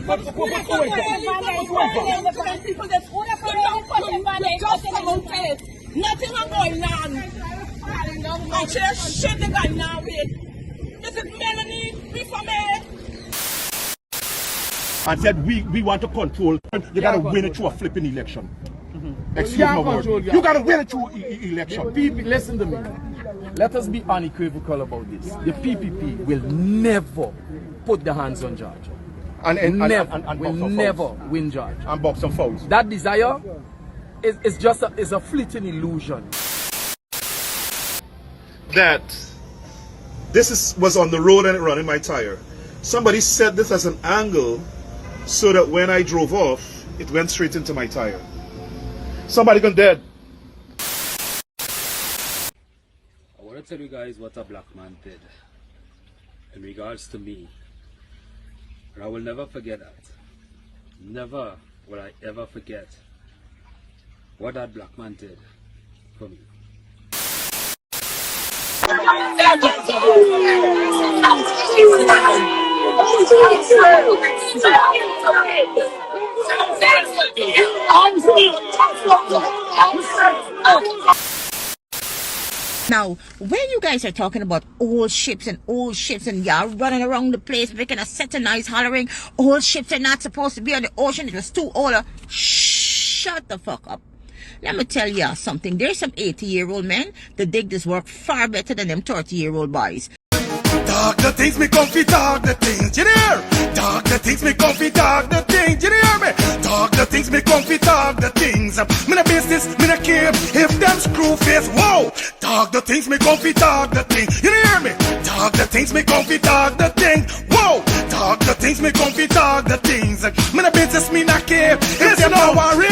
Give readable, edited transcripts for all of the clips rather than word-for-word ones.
Nothing going on. And she just shit the guy now with. This is Melanie, before me. And said we want to control. You gotta win it through a flipping election. Excuse my word. You gotta win it through election. Listen to me. Let us be unequivocal about this. The PPP will never put their hands on George. And never win George. And box some fouls. That desire is just a fleeting illusion. That this was on the road and it ran in my tire. Somebody set this as an angle so that when I drove off, it went straight into my tire. Somebody gone dead. I want to tell you guys what a black man did in regards to me. And I will never forget that. Never will I ever forget what that black man did for me. Now, when you guys are talking about old ships and y'all running around the place making a set of noise hollering, old ships are not supposed to be on the ocean, it was too old. Shut the fuck up. Let me tell y'all something. There's some 80-year-old men that dig this work far better than them 30-year-old boys. Talk the things, me comfy, talk the things, you hear? Talk the things, me comfy, talk the things, you hear me? Talk the things, me comfy, talk the things. Me no business, me no care if them screw face, whoa! Talk the things, me comfy, talk the things, you hear me? Talk the things, me comfy, talk the things, whoa! Talk the things, me comfy, talk the things. Me no business, me no care if them no worry.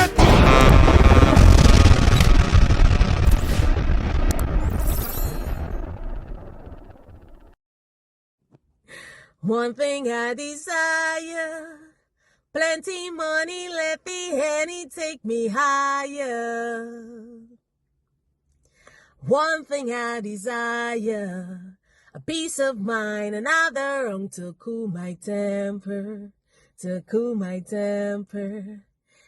One thing I desire, plenty money, let the Henny take me higher. One thing I desire, a peace of mind, another rum to cool my temper, to cool my temper.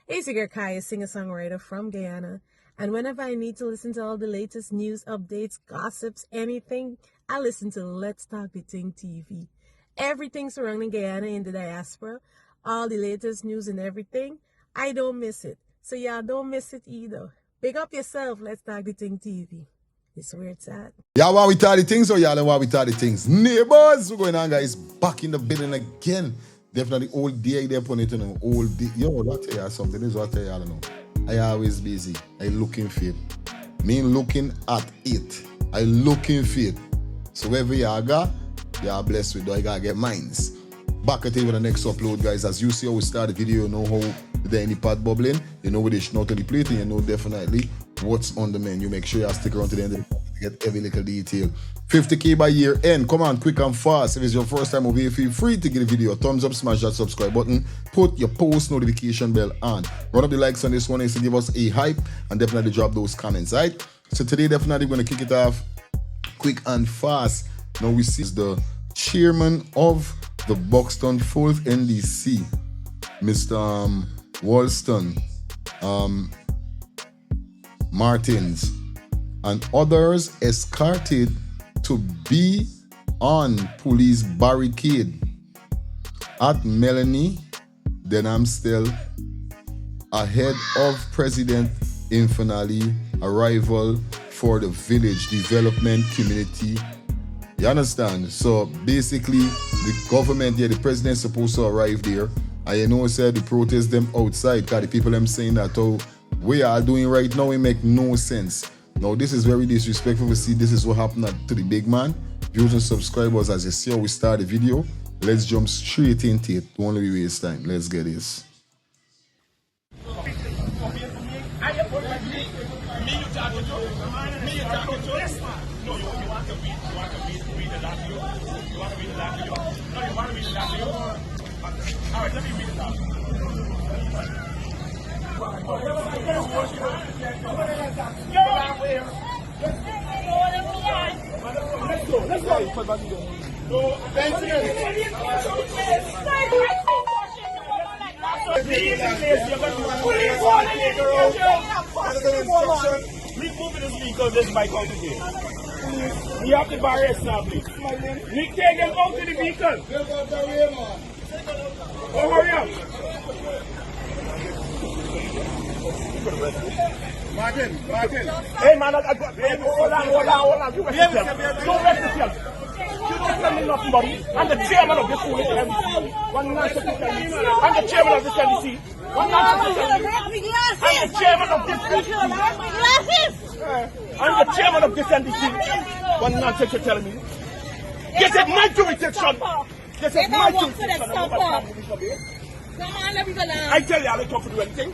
It's your girl Kaya, singer-songwriter from Guyana. And whenever I need to listen to all the latest news, updates, gossips, anything, I listen to Let's Talk the Ting TV. Everything surrounding Guyana in the diaspora, all the latest news and everything, I don't miss it. So y'all don't miss it either. Big up yourself, Let's Talk the Ting TV. It's where it's at. Yeah, while we talk the things, or y'all while we talk the things. Neighbors, what's going on, guys? Back in the building again. Definitely all day there upon it, you know. All day. Yo, I'll tell you something. This is what I tell you, I don't know. I always busy. I looking for it. Me looking at it. I looking for it. So wherever y'all got, y'all blessed with it. I gotta get mines. Back at you with the next upload, guys. As you see how we start the video, you know how there any pot bubbling, you know where they not on the plate, and you know definitely what's on the menu. Make sure you stick around to the end of the video to get every little detail. 50K by year end. Come on, quick and fast. If it's your first time over here, feel free to give the video a thumbs up, smash that subscribe button, put your post notification bell on. Run up the likes on this one is to give us a hype, and definitely drop those comments, right? So today, definitely going to kick it off quick and fast. Now we see the chairman of the Buxton Falls NDC, Mr. Walston Martins, and others escorted to be on police barricade at Melanie. Then I'm still ahead of President Infinally arrival for the village development community. You understand? So basically, the government, the president's supposed to arrive there. And you know, said the protest them outside, because the people them saying that, oh, we are doing right now, it make no sense. Now, this is very disrespectful. We see this is what happened to the big man. Viewers and subscribers, as you see how we start the video, let's jump straight into it. Don't let me waste time. Let's get this. All right, let me read it out. Let's go. No, Please move in this vehicle, this bike out of here. We have the barrier established. We take them out of the vehicle. Oh, hurry up. Martin. Hey, man, I got... Hey, hold on. You rest yourself. Don't rest yourself. You don't tell me nothing, buddy. I'm the chairman of this school. I'm the chairman of this LDC. I'm the chairman of this I'm the chairman of this NDC. One nonsense you're telling me. This is my jurisdiction. This is my jurisdiction. I tell you, I don't talk to do anything.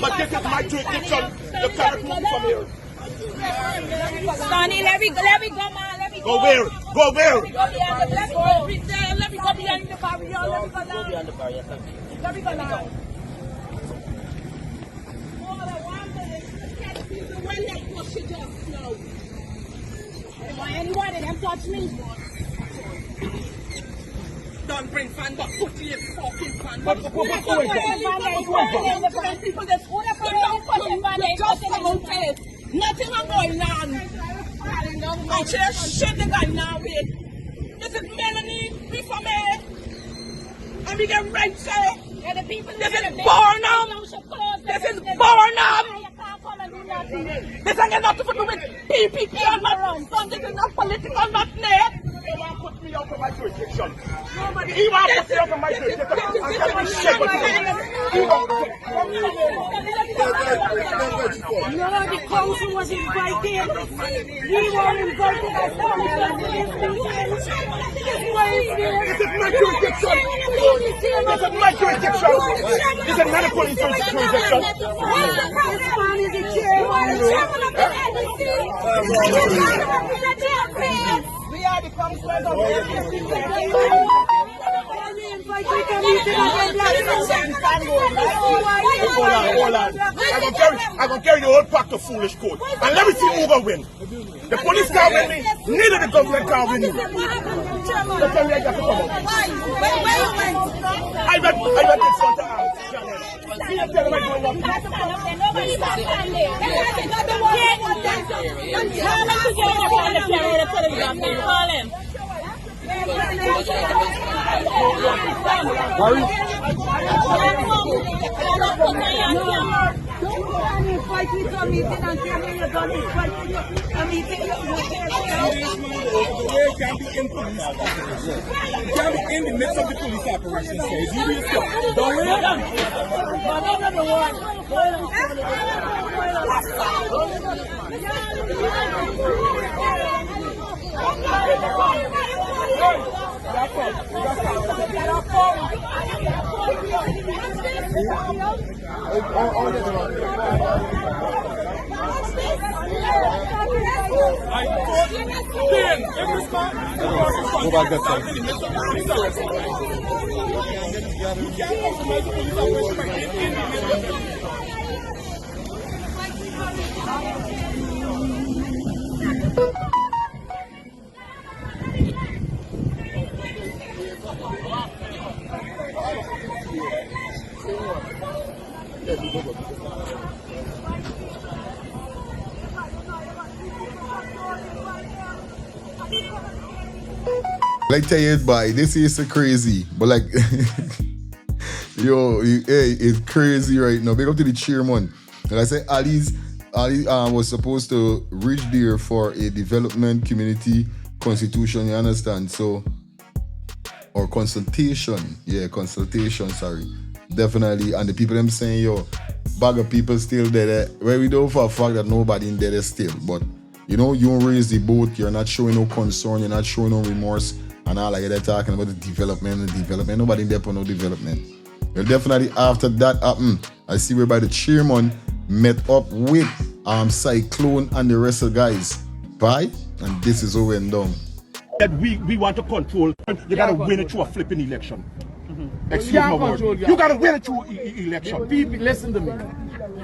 But this is my jurisdiction. You cannot move from here. Sonny, let me go, man. Let me go. Go where? Go where? Let me go behind the barrier. Let me go now. Anyone of them touch me? Don't bring fan back. Put your fucking fan back. Nothing going on. I just shit the gun now with. This is Melanie, we from it. And we get right there. This is Barnum. This is Barnum. This ain't got nothing to do with PPP or not. This is not political, not net. He want to put me out of my jurisdiction. He want to put me out of my jurisdiction. I'm getting shit with him. No, the council was invited. We were invited as well. This is my jurisdiction. This is my jurisdiction. This is not a police jurisdiction. We are the councillors of the Hold on. I'm going to carry the whole pack of foolish code. And let me see who will win. The police can't win me. Neither the government can't win me. Let's tell me I got to come out. I read this front of house. See you tell them I'm going up. In the midst of the police operation, so you do yourself. Don't worry about Go back that side. Like tell you, boy, this is so crazy, but like, yo, hey, it's crazy right now. Big up to the chairman. Like I said, Ali was supposed to reach there for a development community constitution. You understand? So, or consultation, sorry, definitely. And the people them saying, yo, bag of people still there. Well, we know for a fact that nobody in there is still, but you know, you don't raise the boat. You're not showing no concern. You're not showing no remorse. And all like they're talking about the development. Nobody in there for no development. Well, definitely after that happened, I see whereby the chairman met up with Cyclone and the rest of the guys. Bye, and this is over and done. That we want to control. You gotta win it through a flipping election. Excuse my word. You gotta win it through election. Listen to me.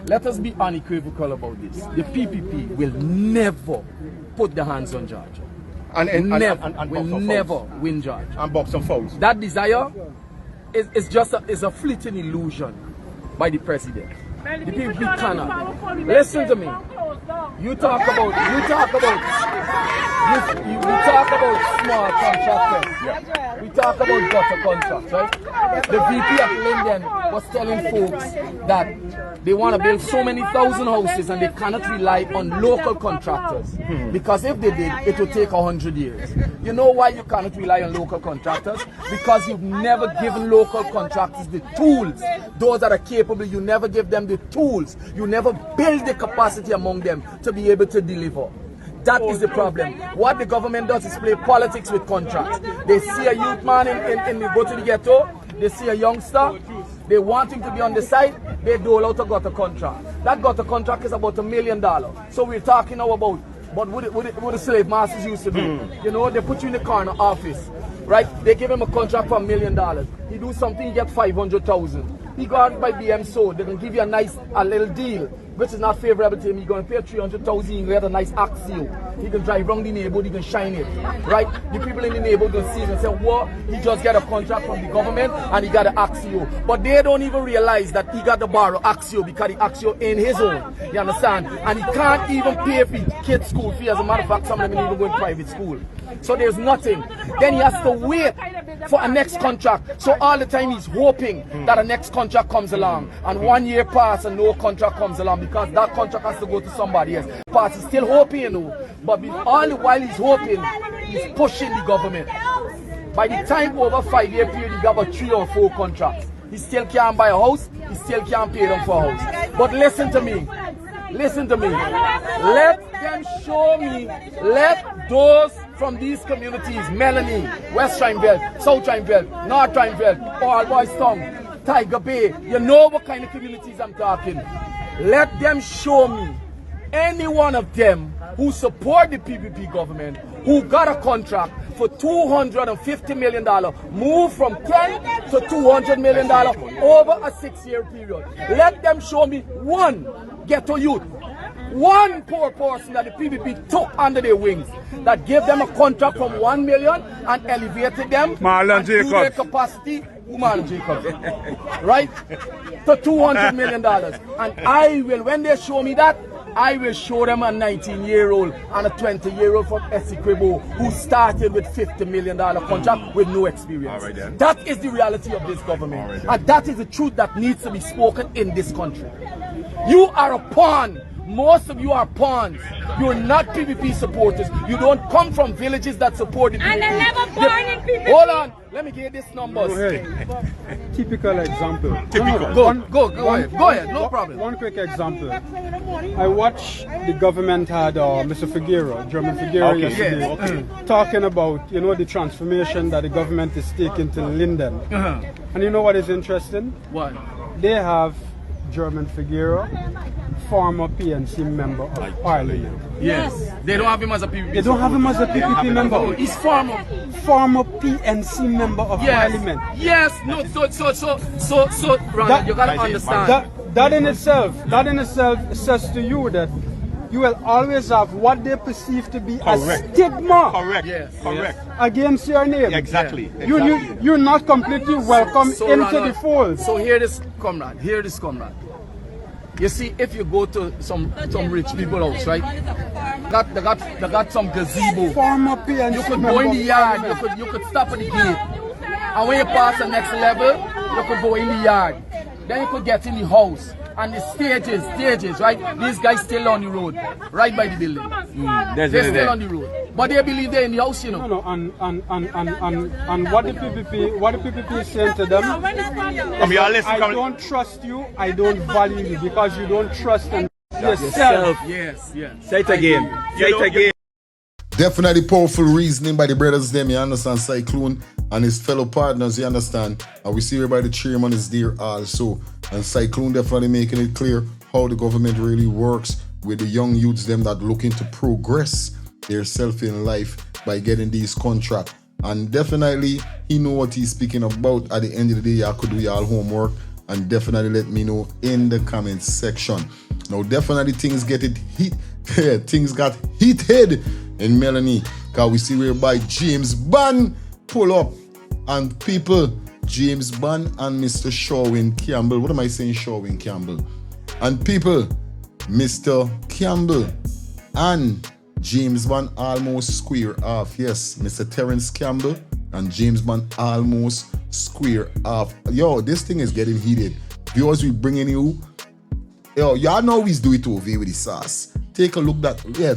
Let us be unequivocal about this. The PPP will never put their hands on Georgia. And never win Georgia. And box some fouls. That desire it's just a fleeting illusion by the president. The people cannot. Listen to me. You talk about small contractors. Yeah. We talk about gutter contracts, right? The VP of Linden was telling folks that they want to build so many thousand houses and they cannot rely on local contractors. Because if they did, it would take 100 years. You know why you cannot rely on local contractors? Because you've never given local contractors the tools. Those that are capable, you never give them the tools. You never build the capacity among them to be able to deliver. That is the problem. What the government does is play politics with contracts. They see a youth man in go to the ghetto, they see a youngster, they want him to be on the side, they dole out a gutter contract. That gutter contract is about $1 million. So we're talking now about what the slave masters used to do. You know, they put you in the corner office, right? They give him a contract for $1 million. He do something, he get 500,000. He go out by BM so they can give you a little deal, which is not favorable to him. He's going to pay 300,000, he get a nice Axio. He can drive around the neighborhood, he can shine it, right? The people in the neighborhood will see it and say, well, he just got a contract from the government and he got an Axio. But they don't even realize that he got to borrow Axio because the Axio in his own, you understand? And he can't even pay for his kids' school fee. As a matter of fact, some of them even go to private school. So there's nothing. Then he has to wait for a next contract. So all the time he's hoping that a next contract comes along. And 1 year passes and no contract comes along because that contract has to go to somebody else. But he's still hoping, you know. But all the while he's hoping, he's pushing the government. By the time over 5 year period, he got about 3 or 4 contracts. He still can't buy a house. He still can't pay them for a house. But listen to me. Listen to me. Let them show me. Let those from these communities, Melanie, West Trimeville, South Trimeville, North Trimeville, All Boys Town, Tiger Bay, you know what kind of communities I'm talking. Let them show me any one of them who support the PPP government, who got a contract for $250 million, move from $10 to $200 million over a 6-year period. Let them show me one ghetto youth, one poor person that the PPP took under their wings, that gave them a contract from $1 million and elevated them and grew their capacity, Marlon Jacobs, right, to $200 million. And I will, when they show me that, I will show them a 19-year-old and a 20-year-old from Essequibo who started with $50 million contract with no experience. That is the reality of this government. And that is the truth that needs to be spoken in this country. You are a pawn. Most of you are pawns. You are not PPP supporters. You don't come from villages that support the PPP. And they're never born in PPP. Hold on. Let me get these numbers. Go ahead. Typical example. Go ahead. No problem. One quick example. I watched the government had Mr. Figueroa, German Figueroa, yesterday, talking about, you know, the transformation that the government is taking to Linden. And you know what is interesting? What? They have German Figueroa, former PNC member of Parliament. Yes. They don't have him as a PPP. They don't have him as a PPP member. He's former PNC member of Parliament. Yes. No. So, Ronald, you gotta understand. That in itself says to you that you will always have what they perceive to be a stigma. Correct. Yes. Correct. Against your name. Exactly. You're not completely welcome into Ronald, the fold. So hear this, comrade. You see, if you go to some rich people house, right? They got some gazebo. Former PNC you could go in the yard. You could stop at the gate, and when you pass the next level, you could go in the yard. Then you could get in the house. And the stages, right? These guys still on the road, right by the building. They're still on the road, but they believe they're in the house, you know. No, and what the PPP is saying to them, I don't trust you, I don't value you because you don't trust in yourself. Yes. Say it again. Definitely powerful reasoning by the brothers them, you understand, Cyclone and his fellow partners, you understand. And we see everybody, the chairman is there also. And Cyclone definitely making it clear how the government really works with the young youths them that looking to progress their self in life by getting these contracts. And definitely he know what he's speaking about. At the end of the day, y'all could do y'all homework and definitely let me know in the comment section. Now definitely things got heated in Melanie, because we see whereby James Bond pull up and people James Bond and Mr. Sherwin Campbell. What am I saying, Sherwin Campbell? And people, Mr. Campbell and James Bond almost square off. Yes, Mr. Terrence Campbell and James Bond almost square off. Yo, this thing is getting heated. Viewers, we bringing you. Yo, y'all know we do it over here with the sauce. Take a look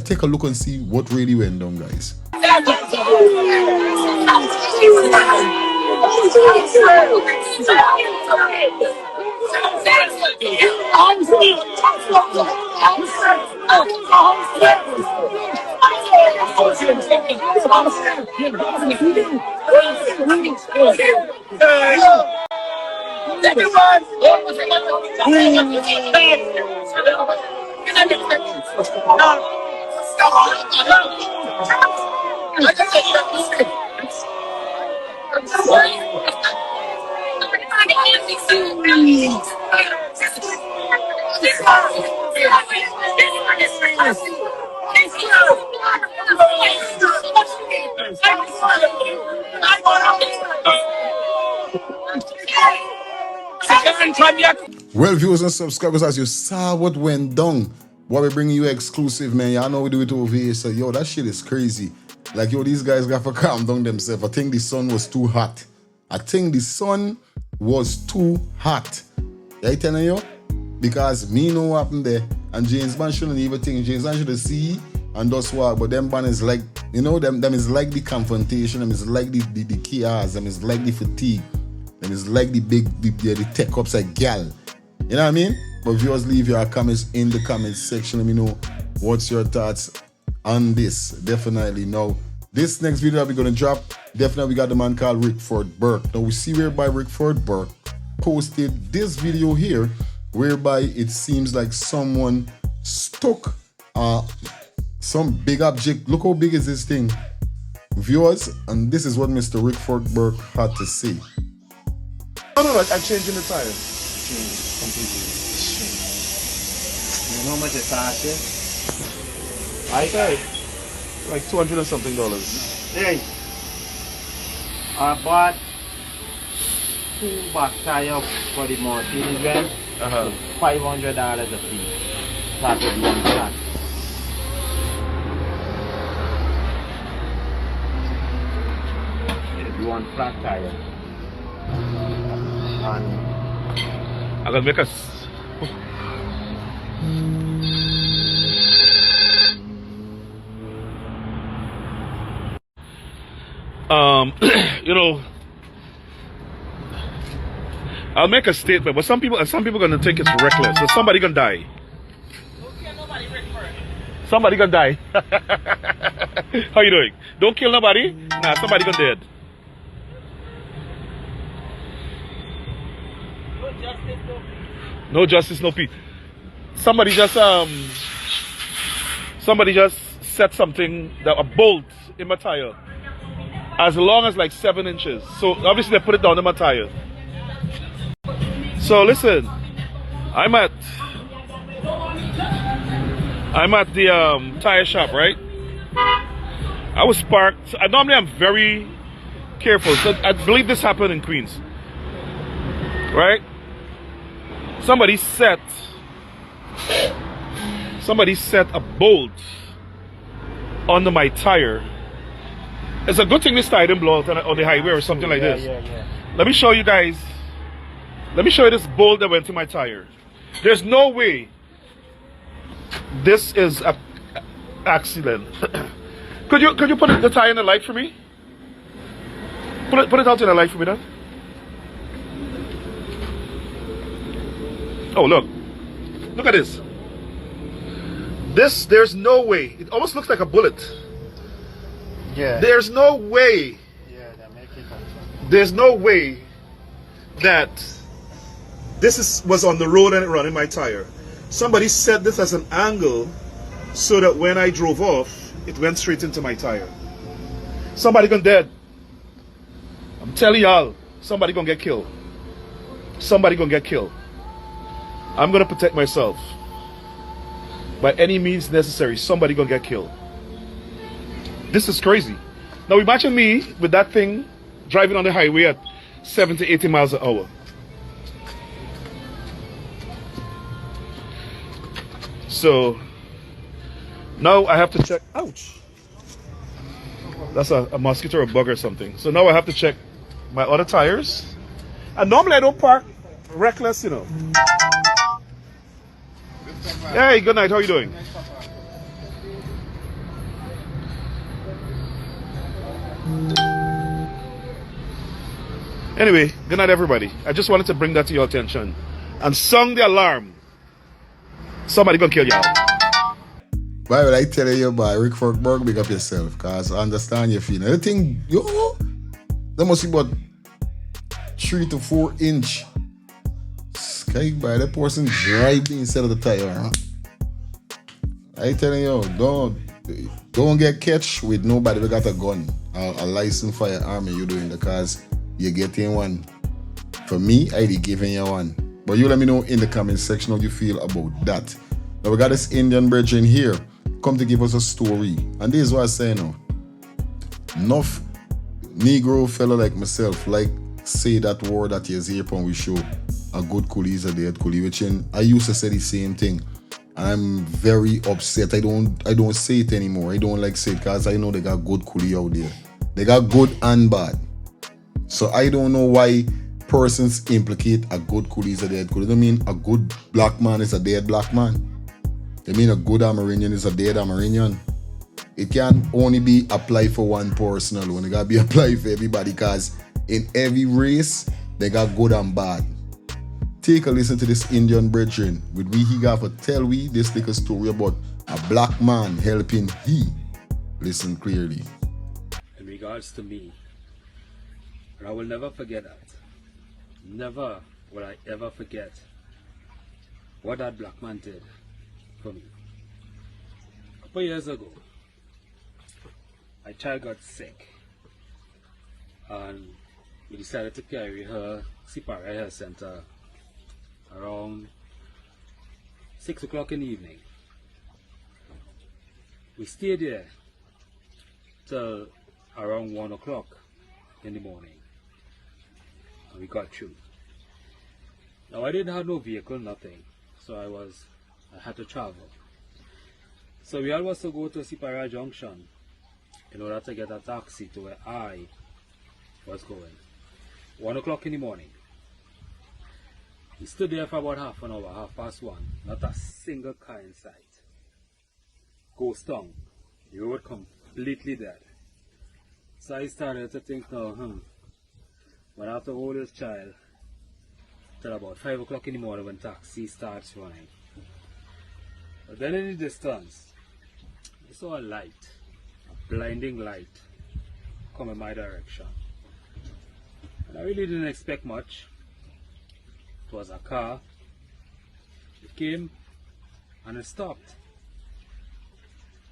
take a look and see what really went down, guys. Well, viewers and subscribers, as you saw what went down, what we bringing you exclusive, man. Y'all know we do it over here. So, yo, that shit is crazy. Like, yo, these guys got to calm down themselves. I think the sun was too hot. Yeah, telling you? Because me know what happened there. And James Bond shouldn't even think. James Bond should see and just walk. But them band is like, you know, them is like the confrontation. Them is like the chaos. Them is like the fatigue. Them is like the tech ups like gal. You know what I mean? But viewers, leave your comments in the comment section. Let me know what's your thoughts on this. Definitely. Now, this next video that we're going to drop, definitely we got the man called Rickford Burke. Now, we see whereby Rickford Burke posted this video here, whereby it seems like someone stuck some big object. Look how big is this thing, viewers, and this is what Mr. Rickford Burke had to say. No, I'm changing the tire. Change completely. You know how much it costs you? I got like $200 and something. Hey, I bought 2 back tires for the Mercedes-Benz. $500 a piece. That would be one flat. If you want flat tire. And I'm gonna make us. You know, I'll make a statement, but some people gonna think it's reckless. So somebody gonna die. Don't kill nobody, somebody gonna die. How you doing? Don't kill nobody? Nah, somebody gonna dead. No justice, no peace. Somebody just set something, a bolt in my tire, as long as like 7 inches. So obviously they put it down in my tire. So listen, I'm at the tire shop, right? I was parked. Normally I'm very careful. So I believe this happened in Queens, right? Somebody set a bolt under my tire. It's a good thing this tire didn't blow out on the highway or something like this. Let me show you guys. Let me show you this bolt that went to my tire. There's no way this is an accident. Could you put the tire in the light for me? Put it out in the light for me, then. Oh, look at this. There's no way. It almost looks like a bullet. yeah. There's no way. Yeah, they make it. There's no way that this was on the road and it ran in my tire. Somebody set this as an angle so that when I drove off, it went straight into my tire. Somebody gonna dead. I'm telling y'all, somebody gonna get killed. Somebody gonna get killed. I'm gonna protect myself. By any means necessary, somebody gonna get killed. This is crazy. Now imagine me with that thing driving on the highway at 70, 80 miles an hour. So now I have to check. Ouch. That's a mosquito or a bug or something. So now I have to check my other tires. And normally I don't park reckless, you know. Hey, good night. How are you doing? Anyway, good night, everybody. I just wanted to bring that to your attention and sound the alarm. Somebody gonna kill y'all. Why would I tell you, boy, Rick Forkberg, big up yourself, because I understand your feeling. The thing, yo, that must be about 3 to 4 inch. Sky, boy, that person drive the inside of the tire, huh? I telling you, don't get catch with nobody who got a gun or a licensed firearm you doing, because you getting one. For me, I be giving you one. But you let me know in the comment section how you feel about that. Now we got this Indian brethren here come to give us a story. And this is what I say now. Enough Negro fella like myself like say that word that you hear upon we show. A good coolie is a dead coolie, which I used to say the same thing. I'm very upset. I don't say it anymore. I don't like say it because I know they got good coolie out there. They got good and bad. So I don't know why persons implicate a good coolie is a dead coolie. They mean a good black man is a dead black man. They mean a good Amerindian is a dead Amerindian. It can only be applied for one person alone. It got to be applied for everybody because in every race, they got good and bad. Take a listen to this Indian brethren. With we, he got to tell we this little story about a black man helping he. Listen clearly. In regards to me, and I will never forget that. Never will I ever forget what that black man did for me. A couple years ago, my child got sick and we decided to carry her to Separai Health Center around 6 o'clock in the evening. We stayed there till around 1 o'clock in the morning and we got through. Now I didn't have no vehicle, nothing, so I had to travel. So we all was to go to Separai Junction in order to get a taxi to where I was going. 1 o'clock in the morning. We stood there for about half an hour, 1:30. Not a single car in sight. Ghost town. The road completely dead. So I started to think now, when I have to hold this child till about 5 o'clock in the morning when taxi starts running. But then in the distance, I saw a light, a blinding light, come in my direction. And I really didn't expect much. It was a car. It came and it stopped.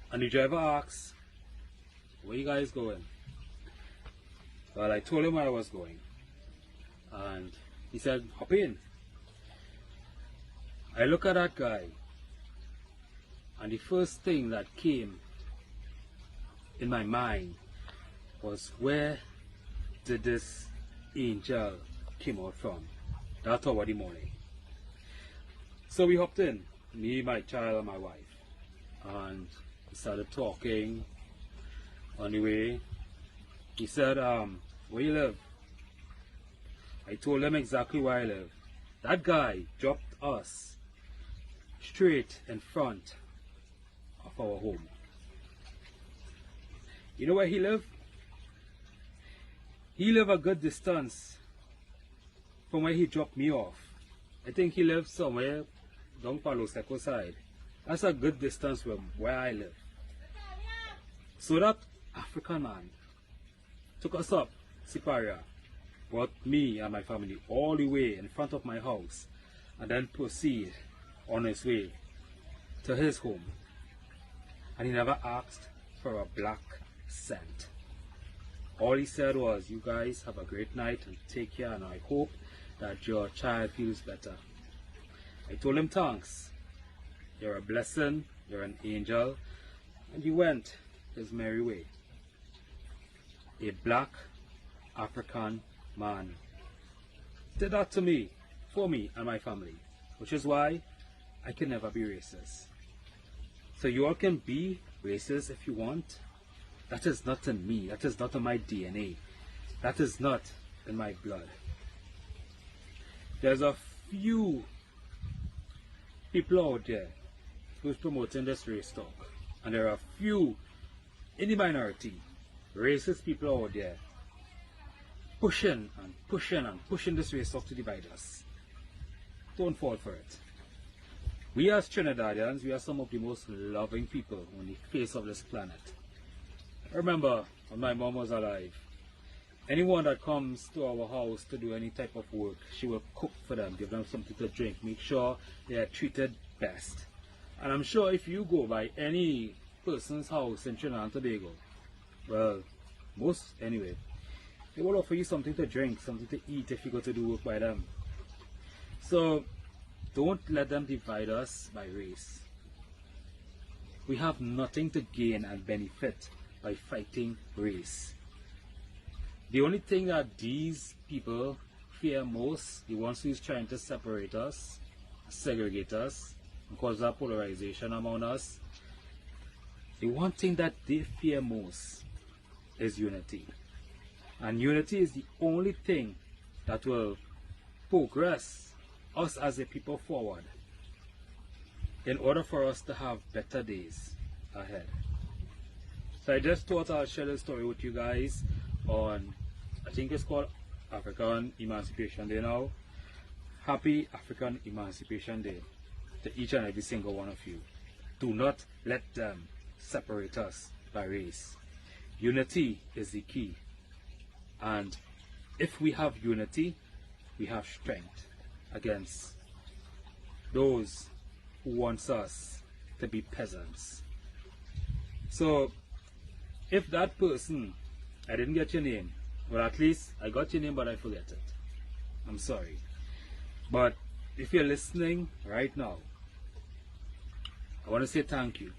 And the driver asked, "Where you guys going?" Well, I told him where I was going. And he said, "Hop in." I look at that guy. And the first thing that came in my mind was, where did this angel come out from? That hour of the morning. So we hopped in, me, my child, and my wife. And we started talking on the way. He said, "Where you live?" I told him exactly where I live. That guy dropped us straight in front of our home. You know where he lived? He lived a good distance from where he dropped me off. I think he lived somewhere down Palo Seco side. That's a good distance from where I live. So that African man took us up Separai, brought me and my family all the way in front of my house, and then proceed on his way to his home. And he never asked for a black cent. All he said was, "You guys have a great night and take care, and I hope that your child feels better." I told him, "Thanks. You're a blessing, you're an angel." And he went his merry way. A black African man did that to me, for me and my family, which is why I can never be racist. So you all can be racist if you want. That is not in me. That is not in my DNA. That is not in my blood. There's a few people out there who's promoting this race talk, and there are a few in the minority racist people out there pushing and pushing and pushing this race talk to divide us. Don't fall for it. We as Trinidadians, we are some of the most loving people on the face of this planet. I remember when my mom was alive, anyone that comes to our house to do any type of work, she will cook for them, give them something to drink, make sure they are treated best. And I'm sure if you go by any person's house in Trinidad and Tobago, well, most anyway, they will offer you something to drink, something to eat if you go to do work by them. So don't let them divide us by race. We have nothing to gain and benefit by fighting race. The only thing that these people fear most, the ones who is trying to separate us, segregate us, and cause that polarization among us, the one thing that they fear most is unity. And unity is the only thing that will progress us as a people forward in order for us to have better days ahead. So I just thought I'll share this story with you guys on, I think it's called African Emancipation Day now. Happy African Emancipation Day to each and every single one of you. Do not let them separate us by race. Unity is the key. And if we have unity, we have strength against those who wants us to be peasants. So if that person, I didn't get your name, well, at least I got your name but I forget it. I'm sorry. But if you're listening right now, I want to say thank you.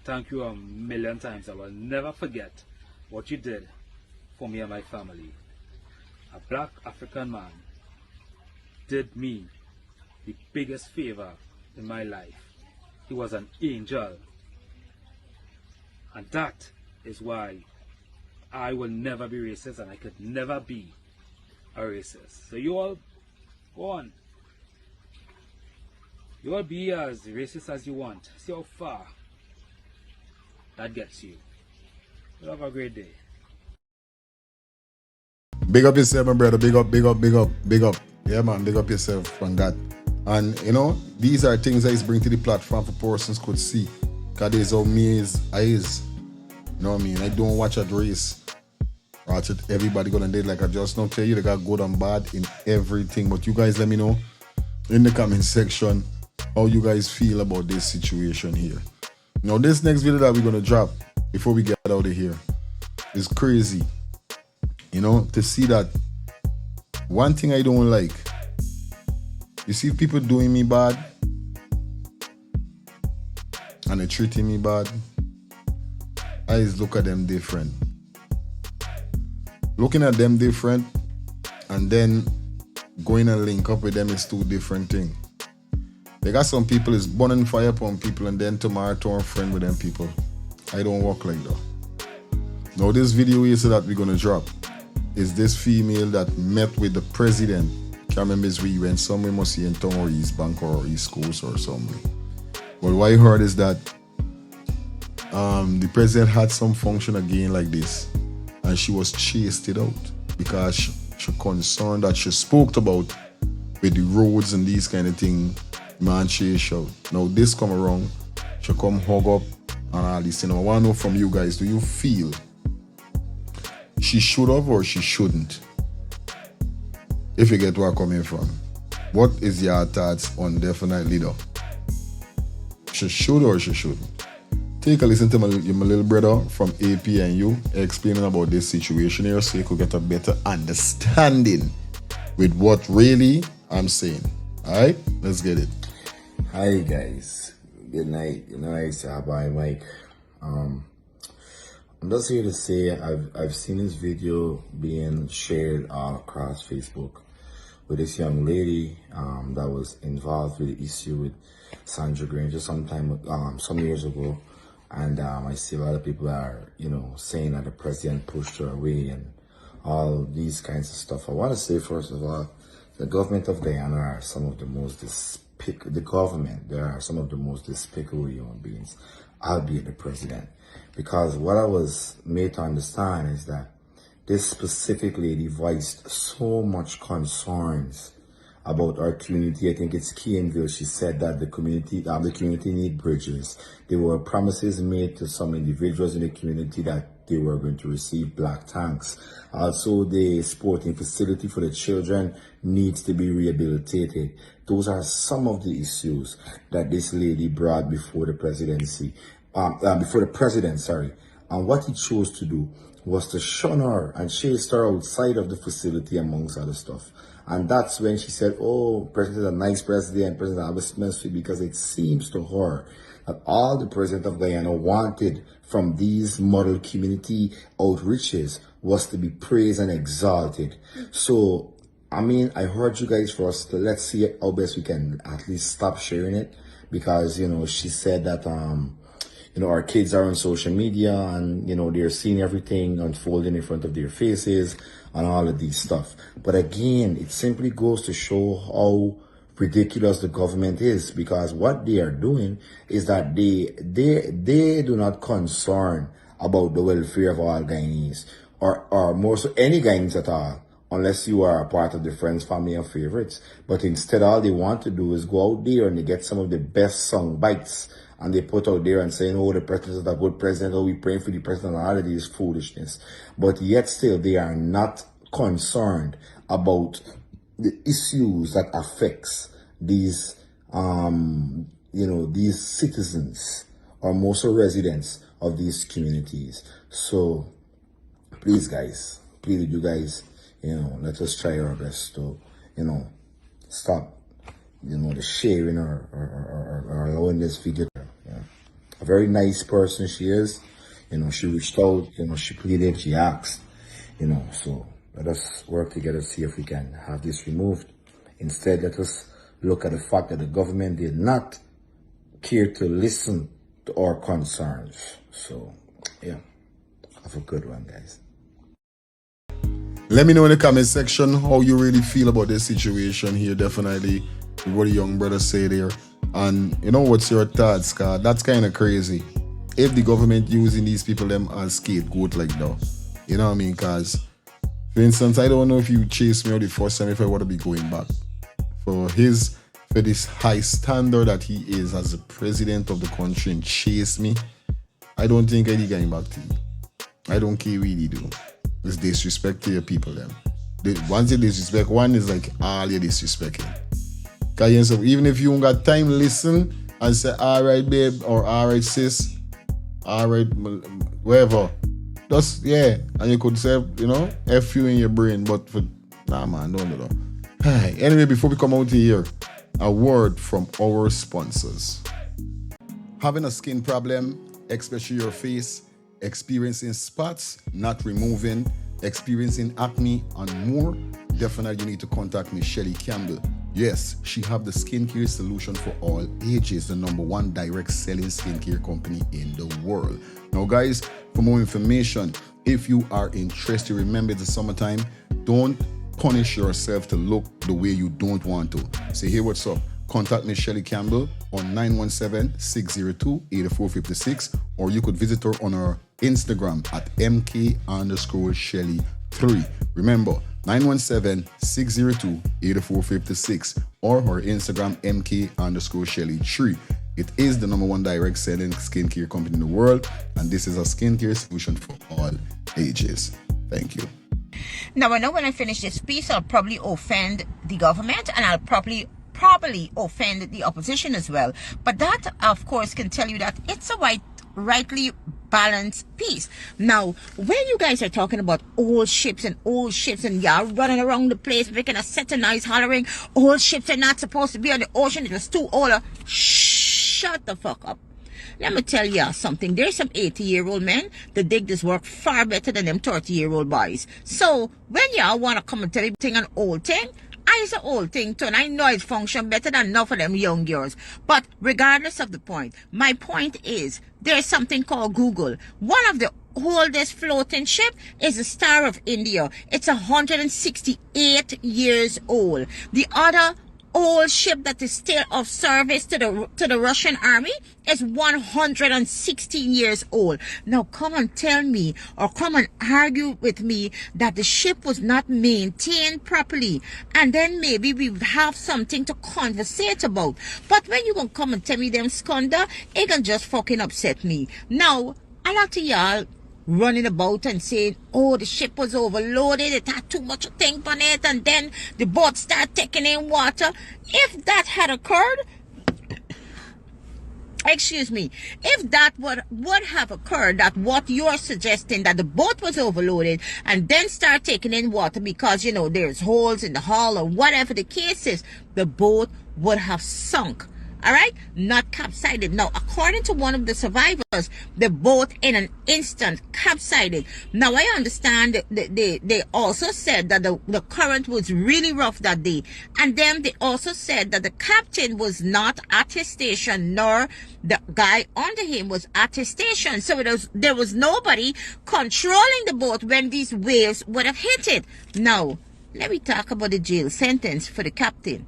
Thank you a million times. I will never forget what you did for me and my family. A black African man did me the biggest favor in my life. He was an angel. And that is why I will never be racist, and I could never be a racist. So you all, go on. You all be as racist as you want. See how far that gets you. You have a great day. Big up yourself, my brother. Big up, big up, big up, big up. Yeah, man, big up yourself from God. And, you know, these are things that is bring to the platform for persons could see. Because there's how me is, I is. You know what I mean? I don't watch at race. Watch it, everybody gonna date like I just now tell you they got good and bad in everything. But you guys let me know in the comment section how you guys feel about this situation here. Now, this next video that we're gonna drop before we get out of here is crazy. You know, to see that one thing I don't like, you see people doing me bad and they treating me bad, I just look at them different. Looking at them different and then going and link up with them is two different things. They got some people is burning fire upon people and then tomorrow turn friend with them people. I don't work like that. Now this video is that we're gonna drop is this female that met with the president. Can't remember his we went somewhere, must see in town or East Bank or East Coast or something. But what I heard is that the president had some function again like this and she was chased it out because she concerned that she spoke about with the roads and these kind of things. Man chase out. Now this come around, she come hug up and all this. You know, I want to know from you guys, do you feel she should have or she shouldn't? If you get where I'm coming from. What is your thoughts on definitely though? She should or she shouldn't? Take a listen to my little brother from AP and you explaining about this situation here so you could get a better understanding with what really I'm saying. Alright, let's get it. Hi guys, good night. You know, I say bye Mike. I'm just here to say I've seen this video being shared all across Facebook, with this young lady that was involved with the issue with Sandra Granger some years ago. And I see a lot of people are, saying that the president pushed her away and all these kinds of stuff. I want to say, first of all, the government of Guyana are some of the most despicable human beings, albeit the president. Because what I was made to understand is that this specific lady voiced so much concerns about our community. I think it's Campbell. She said that the community need bridges. There were promises made to some individuals in the community that they were going to receive black tanks. Also, the sporting facility for the children needs to be rehabilitated. Those are some of the issues that this lady brought before the presidency, before the president, sorry. And what he chose to do was to shun her and chase her outside of the facility, amongst other stuff. And that's when she said, oh, President is a nice president, President Abbas, because it seems to her that all the president of Guyana wanted from these model community outreaches was to be praised and exalted. So, I mean, I heard you guys first. Let's see how best we can at least stop sharing it, because, she said that, our kids are on social media and, they're seeing everything unfolding in front of their faces and all of these stuff. But again, it simply goes to show how ridiculous the government is, because what they are doing is that they do not concern about the welfare of all Guyanese, or more so any Guyanese at all, unless you are a part of the friends, family, and favorites. But instead, all they want to do is go out there and they get some of the best song bites, and they put out there and saying, oh, the president is a good president, oh, we praying for the president, and all of this foolishness. But yet still, they are not concerned about the issues that affects these, these citizens, or more so residents of these communities. So, please, guys, you guys, let us try our best to, stop, the sharing or allowing this video. A very nice person she is. She reached out, she pleaded, she asked, so let us work together to see if we can have this removed. Instead, let us look at the fact that the government did not care to listen to our concerns. So, yeah, have a good one, guys. Let me know in the comment section how you really feel about this situation here. Definitely what the young brother say there. And what's your thoughts, cause that's kind of crazy. If the government using these people them as scapegoat like that, you know what I mean? Cause, for instance, I don't know if you chase me out the first time if I want to be going back. For this high standard that he is as the president of the country and chase me, I don't think I'd be going back to you. I don't care what you do. It's disrespect to your people them. Once you disrespect one, is like all you're disrespecting. Cause even if you don't got time, listen and say, all right, babe, or all right, sis, all right, whatever. Just, yeah. And you could say, F you in your brain, but nah, man, don't do that. Anyway, before we come out here, a word from our sponsors. Having a skin problem, especially your face, experiencing spots, not removing, experiencing acne, and more, definitely you need to contact Miss Shelly Campbell. Yes, she have the skincare solution for all ages, the #1 direct selling skincare company in the world. Now guys, for more information, if you are interested, remember the summertime, don't punish yourself to look the way you don't want to. Say, hey, what's up? Contact Miss Shelly Campbell on 917-602-8456, or you could visit her on her Instagram at mk_Shelly3. Remember, 917-602-8456 or her Instagram mk_Shelly3. It is the #1 direct selling skincare company in the world, and this is a skincare solution for all ages. Thank you. Now, I know when I finish this piece, I'll probably offend the government, and I'll probably offend the opposition as well. But that, of course, can tell you that it's a rightly balanced piece. Now, when you guys are talking about old ships and y'all running around the place making a set of noise hollering, old ships are not supposed to be on the ocean, it was too old. Shut the fuck up. Let me tell y'all something. There's some 80-year-old men that dig this work far better than them 30-year-old boys. So, when y'all want to come and tell everything an old thing, I I the old thing too, and I know it function better than enough of them young girls. But regardless of the point, my point is there's something called Google. One of the oldest floating ship is the Star of India. It's 168 years old. The other old ship that is still of service to the Russian army is 116 years old. Now come and tell me, or come and argue with me, that the ship was not maintained properly, and then maybe we have something to conversate about. But when you gonna come and tell me them scunda, it can just fucking upset me. Now a lot of y'all running about and saying, oh, the ship was overloaded, it had too much thing on it, and then the boat started taking in water. If that had occurred, excuse me, if that would have occurred, that what you're suggesting, that the boat was overloaded and then start taking in water because, you know, there's holes in the hull or whatever the case is, the boat would have sunk. All right, not capsized. Now, according to one of the survivors, the boat in an instant capsized. Now, I understand that they also said that the current was really rough that day. And then they also said that the captain was not at his station, nor the guy under him was at his station. So there was nobody controlling the boat when these waves would have hit it. Now, let me talk about the jail sentence for the captain.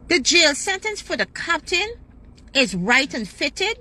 The jail sentence for the captain is right and fitted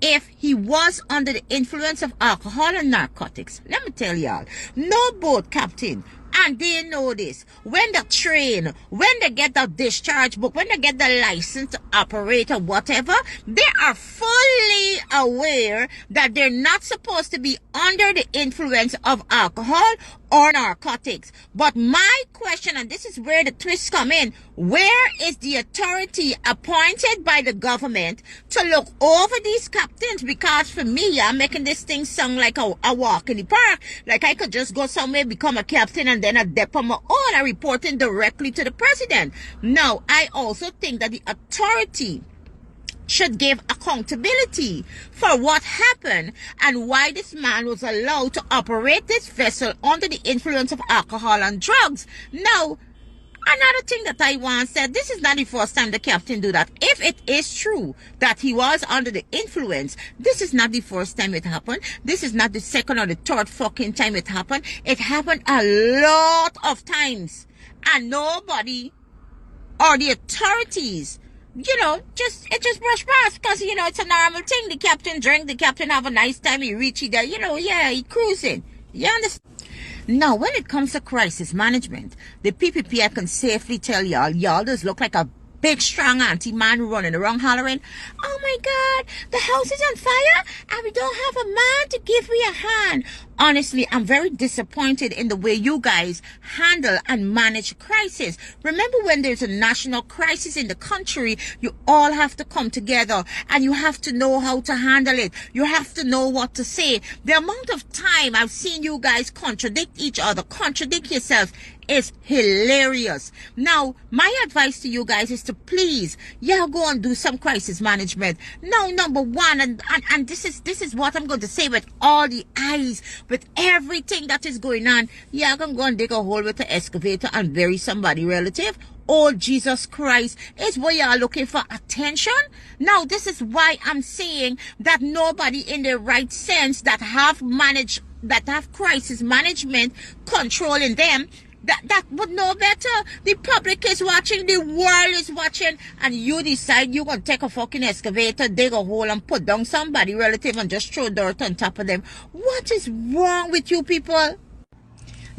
if he was under the influence of alcohol and narcotics. Let me tell y'all, no boat captain, and they know this, when they train, when they get the discharge book, when they get the license to operate or whatever, they are fully aware that they're not supposed to be under the influence of alcohol or narcotics. But my question, and this is where the twists come in, where is the authority appointed by the government to look over these captains? Because for me, I'm making this thing sound like a walk in the park. Like I could just go somewhere, become a captain, and then a dep on my own and reporting directly to the president. No, I also think that the authority should give accountability for what happened and why this man was allowed to operate this vessel under the influence of alcohol and drugs. Now, another thing that I once said, this is not the first time the captain do that. If it is true that he was under the influence, this is not the first time it happened. This is not the second or the third fucking time it happened. It happened a lot of times. And nobody or the authorities, you know, it just brush past because, you know, it's a normal thing. The captain drink, the captain have a nice time, he reach there, you know, yeah, he cruising. You understand? Now, when it comes to crisis management, the PPP, I can safely tell y'all just look like a big, strong auntie man running around hollering, oh my God, the house is on fire and we don't have a man to give me a hand. Honestly, I'm very disappointed in the way you guys handle and manage crisis. Remember, when there's a national crisis in the country, you all have to come together and you have to know how to handle it. You have to know what to say. The amount of time I've seen you guys contradict each other, contradict yourself, is hilarious. Now, my advice to you guys is to please, go and do some crisis management. Now, number one, and this is what I'm going to say with all the eyes, with everything that is going on, can go and dig a hole with the excavator and bury somebody relative. Oh, Jesus Christ, is where y'all looking for attention? Now, this is why I'm saying that nobody in their right sense that have crisis management controlling them, that would know better. The public is watching, the world is watching, and you decide you're going to take a fucking excavator, dig a hole, and put down somebody relative and just throw dirt on top of them. What is wrong with you people?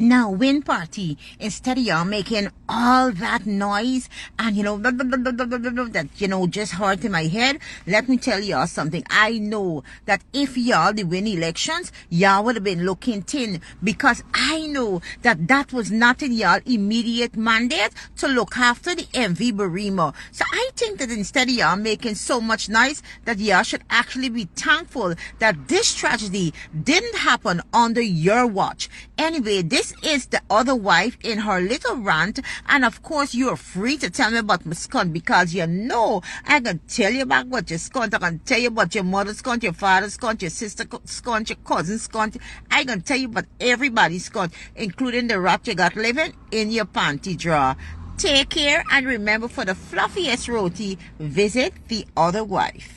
Now, Win Party, instead of y'all making all that noise and, that, just hurt in my head, let me tell y'all something. I know that if y'all did win elections, y'all would have been looking thin, because I know that was not in y'all immediate mandate to look after the MV Barima. So I think that instead of y'all making so much noise, that y'all should actually be thankful that this tragedy didn't happen under your watch. Anyway, this This is the other wife in her little rant, and of course you're free to tell me about my scunt, because you know I can tell you about what your scunt, I can tell you about your mother's scunt, your father's scunt, your sister's scunt, your cousin's scunt. I can tell you about everybody's scunt, including the rat you got living in your panty drawer. Take care, and remember, for the fluffiest roti, visit the other wife.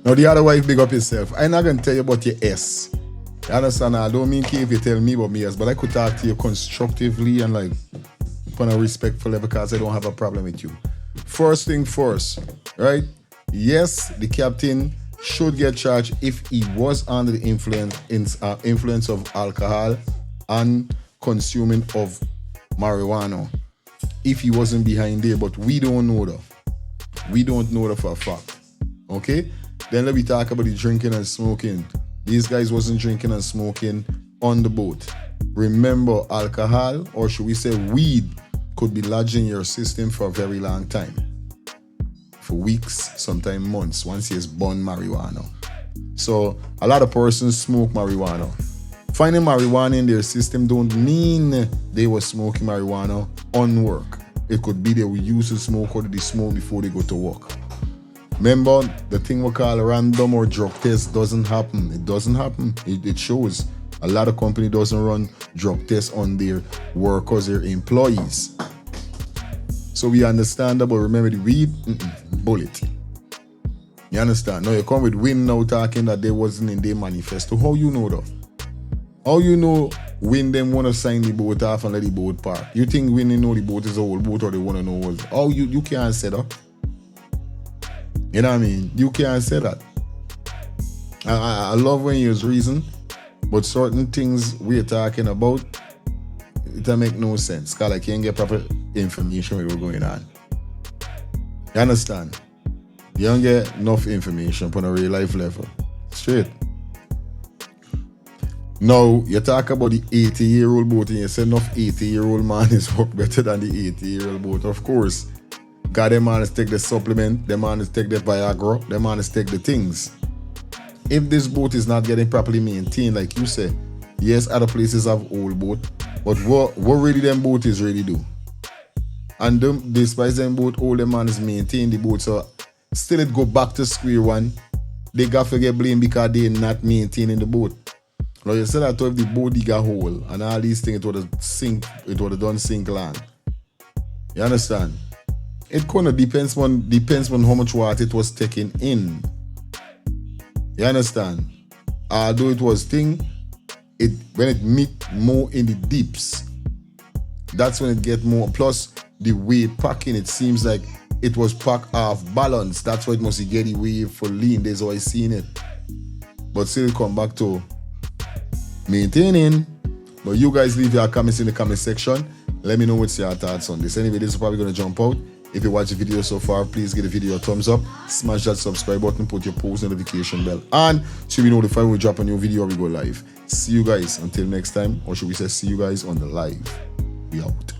Now the other wife, big up yourself. I'm not going to tell you about your S. You understand? I don't mean if you tell me about me S, but I could talk to you constructively and like on a respectful level, because I don't have a problem with you. First thing first, right? Yes, the captain should get charged if he was under the influence of alcohol and consuming of marijuana. If he wasn't behind there, but we don't know that. We don't know that for a fact. Okay? Then let me talk about the drinking and smoking. These guys wasn't drinking and smoking on the boat. Remember, alcohol, or should we say weed, could be lodged in your system for a very long time. For weeks, sometimes months, once you burn marijuana. So a lot of persons smoke marijuana. Finding marijuana in their system don't mean they were smoking marijuana on work. It could be they were used to smoke or they smoke before they go to work. Remember, the thing we call random or drug test doesn't happen. It doesn't happen. It shows. A lot of company doesn't run drug tests on their workers, their employees. So we understand that, but remember the weed, bullet. You understand? Now you come with Win now talking that they wasn't in their manifesto. How you know that? How you know Win them want to sign the boat off and let the boat park? You think Win know the boat is a whole boat, or they want to know what? How you can't say that? You know what I mean? You can't say that. I love when you use reason, but certain things we're talking about, it don't make no sense. Because I can't get proper information what's going on. You understand? You don't get enough information on a real life level. Straight. Now, you talk about the 80-year-old boat and you say enough 80-year-old man is work better than the 80-year-old boat. Of course. God, them man is take the supplement, them man is take the Viagra, them man is take the things. If this boat is not getting properly maintained, like you say, yes, other places have old boat, but what really them boat is really do? And despite them boat, all them man is maintain the boat, so still it go back to square one. They got to get blamed because they not maintaining the boat. Now you said that if the boat dig a hole and all these things, it would have done sink land. You understand? It kind of depends on how much water it was taken in. You understand? Although it was when it meet more in the deeps, that's when it get more. Plus the weight packing, it seems like it was packed off balance. That's why it must get the wave for lean. That's how I seen it. But still come back to maintaining. But you guys leave your comments in the comment section. Let me know what's your thoughts on this. Anyway, this is probably going to jump out. If you watch the video so far, please give the video a thumbs up. Smash that subscribe button, put your post notification bell on so you be notified when we drop a new video or we go live. See you guys until next time, or should we say see you guys on the live. We out.